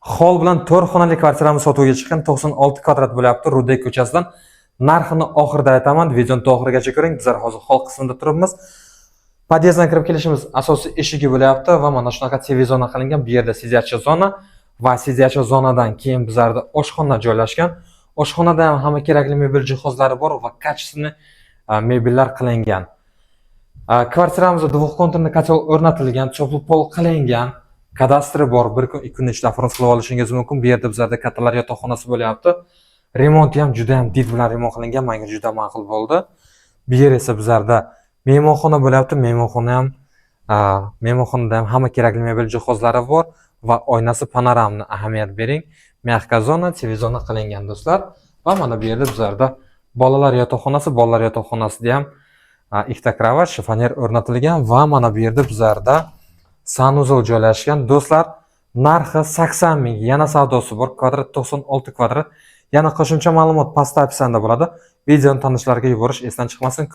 Hol bilan 4 xonali kvartiramiz sotuvga chiqqan 96 kvadrat bo'lyapti Rudek ko'chasidan. Narxini oxirida aytaman, videoni oxirigacha ko'ring. Bizlar hozir hol qismida turibmiz. Podyezddan kirib kelishimiz asosiy eshigi bo'lyapti va mana shunaqa TV zona qilingan. Bu yerda sezyachi zona va sezyachi zonadan keyin bizlarda oshxona joylashgan. Oshxonada ham hamma kerakli mebel jihozlari bor va kachesini mebellar qilingan. Kvartiramizda dvухконтурный kotel o'rnatilgan, chopli pol qilingan. Kadastri bor, 1 kun 2 kun ichida frons qilib olishingiz mumkin. Bu yerda bizlarda kattalar yotoqxonasi bo'lyapti. Remonti ham juda ham did bilan remont qilingan, menga juda ma'qul bo'ldi. Bu yer esa bizlarda mehmonxona bo'lyapti. Mehmonxonada ham hamma kerakli mebel jihozlari bor va oynasi panoramni ahamiyat bering. Mягкая zona, TV zona qilingan do'stlar. Va mana bu yerda bizlarda bolalar yotoqxonasida ham ikkita kravat, shifoner o'rnatilgan va mana bu yerda bizlarda sanuzol joylashgan. Do'stlar, narxi 80 ming, yana savdosi bor. Kvadrat 96 kvadrat. Yana qo'shimcha ma'lumot pastda opisanda bo'ladi. Videoni tanishlarga yuborish esdan chiqmasin.